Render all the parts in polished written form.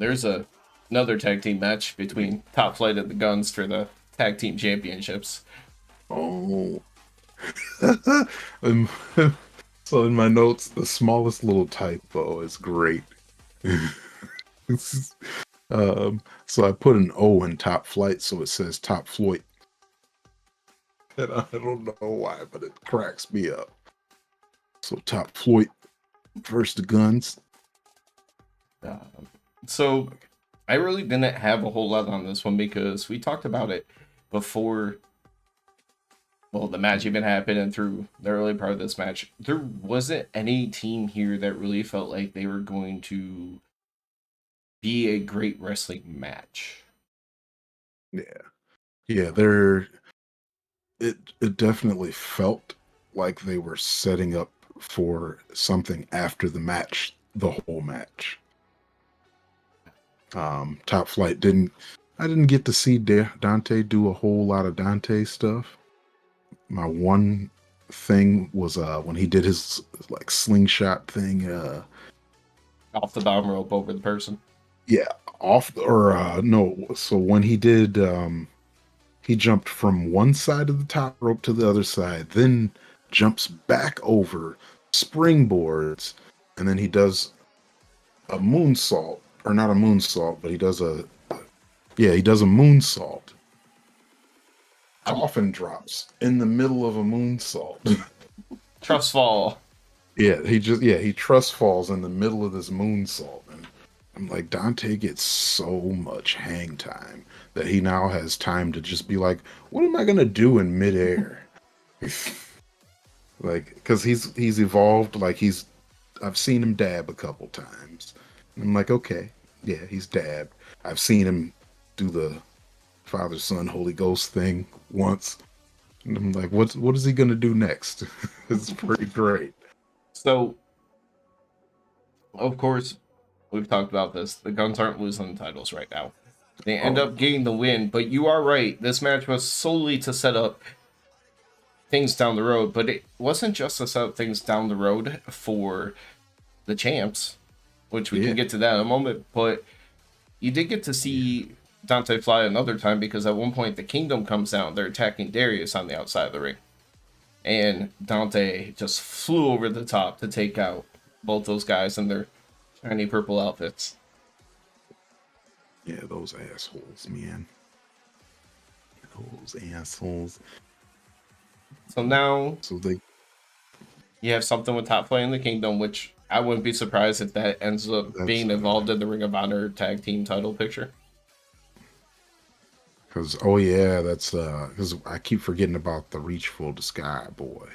there's another tag team match between Top Flight and the Guns for the tag team championships. Oh. Um, so in my notes, the smallest little typo is great. So I put an O in Top Flight, so it says Top Floyd. And I don't know why, but it cracks me up. So Top Floyd versus the Guns. Um, so I really didn't have a whole lot on this one because we talked about it before. Well, the match even happened, and through the early part of this match, there wasn't any team here that really felt like they were going to be a great wrestling match. Yeah, yeah, they're it definitely felt like they were setting up for something after the match, the whole match. Top Flight didn't I didn't get to see Dante do a whole lot of Dante stuff. My one thing was when he did his like slingshot thing, Off the bottom rope over the person. yeah, off or no, so when he did he jumped from one side of the top rope to the other side, then jumps back over, springboards, and then he does a moonsault, or not a moonsault, but he does a yeah, he does a moonsault. Um, Coffin drops in the middle of a moonsault. Trust fall. He trust falls in the middle of this moonsault, and I'm like, Dante gets so much hang time that he now has time to just be like, what am I gonna do in midair? Like, because he's evolved. Like I've seen him dab a couple times. And I'm like, okay, yeah, he's dabbed. I've seen him do the Father, Son, Holy Ghost thing once. And I'm like, what is he gonna do next? It's pretty great. So, of course, we've talked about this. The Guns aren't losing the titles right now. They end Oh up getting the win, but you are right. This match was solely to set up things down the road, but it wasn't just to set up things down the road for the champs, which we can yeah, get to that in a moment. But you did get to yeah. see Dante fly another time because at one point the Kingdom comes down. They're attacking Darius on the outside of the ring, and Dante just flew over the top to take out both those guys in their shiny purple outfits. Yeah, those assholes, man. Those assholes. So now So they you have something with Top Flight in the Kingdom, which I wouldn't be surprised if that ends up that's being involved in the Ring of Honor tag team title picture. because oh yeah, that's because I keep forgetting about the Reach for the Sky boy.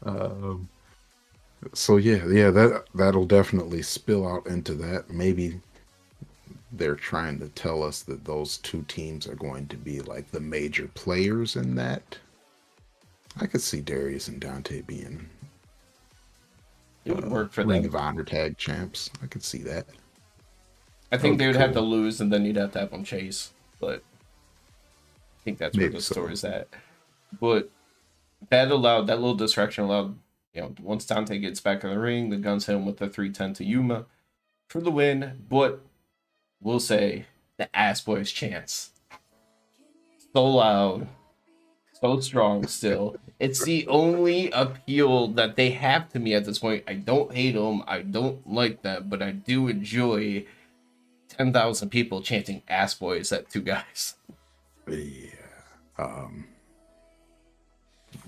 um, so yeah, that'll definitely spill out into that. Maybe they're trying to tell us that those two teams are going to be like the major players in that. I could see Darius and Dante being It would work for Ring them. of Honor tag champs. I could see that. I That think would they be would have to cool. lose and then you'd have to have them chase. But I think that's where Maybe the so. story's at. But that allowed, that little distraction allowed, once Dante gets back in the ring, the Guns hit him with the 310 to Yuma for the win. But we'll say the Ass Boys chants. So loud, so strong still. It's the only appeal that they have to me at this point. I don't hate them. I don't like them, but I do enjoy 10,000 people chanting ass boys at two guys. Yeah. Um,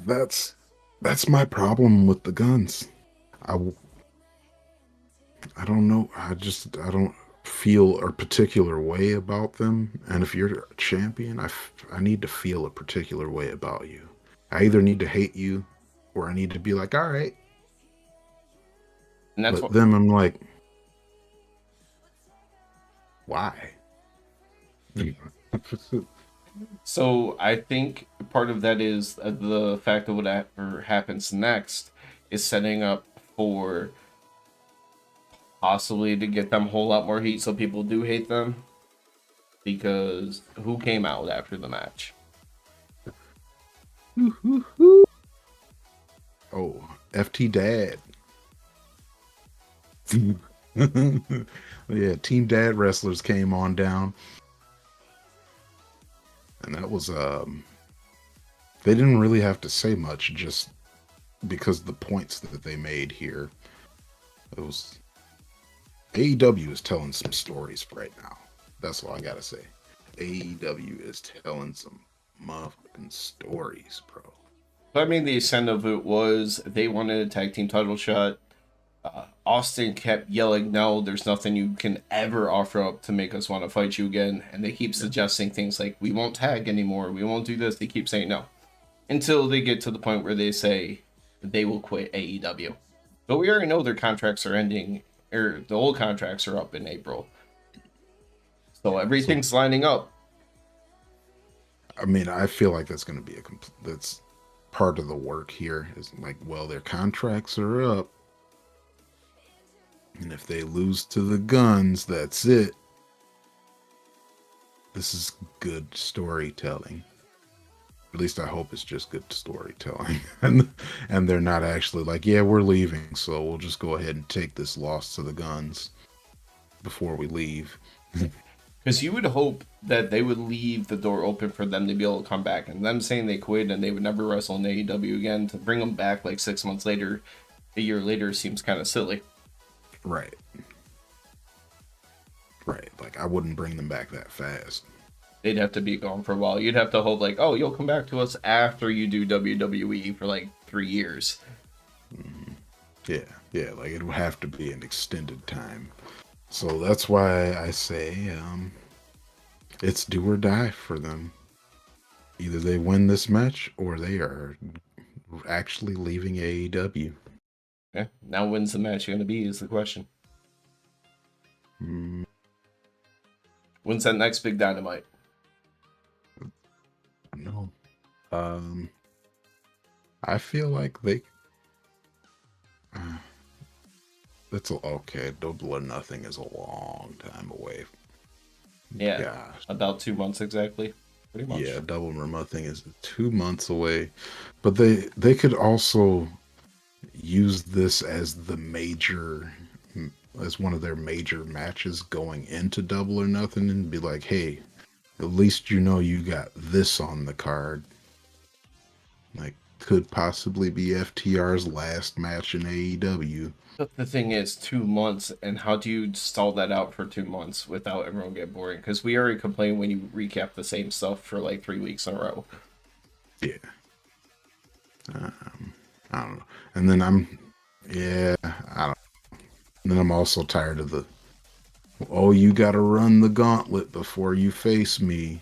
that's that's my problem with the guns. I I don't know. I don't feel a particular way about them. And if you're a champion, I need to feel a particular way about you. I either need to hate you or I need to be like, all right. And that's But what. then I'm like, why? So I think part of that is the fact of whatever happens next is setting up for possibly to get them a whole lot more heat so people do hate them. Because who came out after the match? Oh, FT Dad. Yeah, Team Dad wrestlers came on down, and that was they didn't really have to say much, just because the points that they made here. It was AEW is telling some stories right now. That's all I gotta say. AEW is telling some motherfucking stories, bro. But I mean, the extent of it was they wanted a tag team title shot. Austin kept yelling, "No, there's nothing you can ever offer up to make us want to fight you again." And they keep suggesting things like, "We won't tag anymore. We won't do this." They keep saying no until they get to the point where they say they will quit AEW. But we already know their contracts are ending, or the old contracts are up in April. So So everything's lining up. I mean, I feel like that's going to be that's part of the work here. Is like, well, their contracts are up, and if they lose to the Guns, that's it. This is good storytelling. At least I hope it's just good storytelling, and they're not actually like, yeah, we're leaving, so we'll just go ahead and take this loss to the Guns before we leave. Because you would hope that they would leave the door open for them to be able to come back. And them saying they quit and they would never wrestle in AEW again, to bring them back like 6 months later, a year later, seems kind of silly. Right, right. Like I wouldn't bring them back that fast. They'd have to be gone for a while. You'd have to hope, like, oh, you'll come back to us after you do WWE for like 3 years. Mm-hmm. Yeah, yeah. Like it would have to be an extended time. So that's why I say it's do or die for them. Either they win this match or they are actually leaving AEW. Yeah. Now, when's the match going to be? Is the question. Mm, When's that next big Dynamite? no. Um, I feel like they. Uh, that's okay. Double or Nothing is a long time away. Yeah, Gosh. about 2 months exactly. Pretty much. Yeah, Double or Nothing is 2 months away, but they could also use this as the major as one of their major matches going into Double or Nothing and be like, hey, at least you know you got this on the card. Like, could possibly be FTR's last match in AEW. But the thing is, 2 months, and how do you stall that out for 2 months without everyone getting boring? Because we already complain when you recap the same stuff for like 3 weeks in a row. Yeah. I don't know. And then yeah, I don't. And then I'm also tired of the, oh, you got to run the gauntlet before you face me.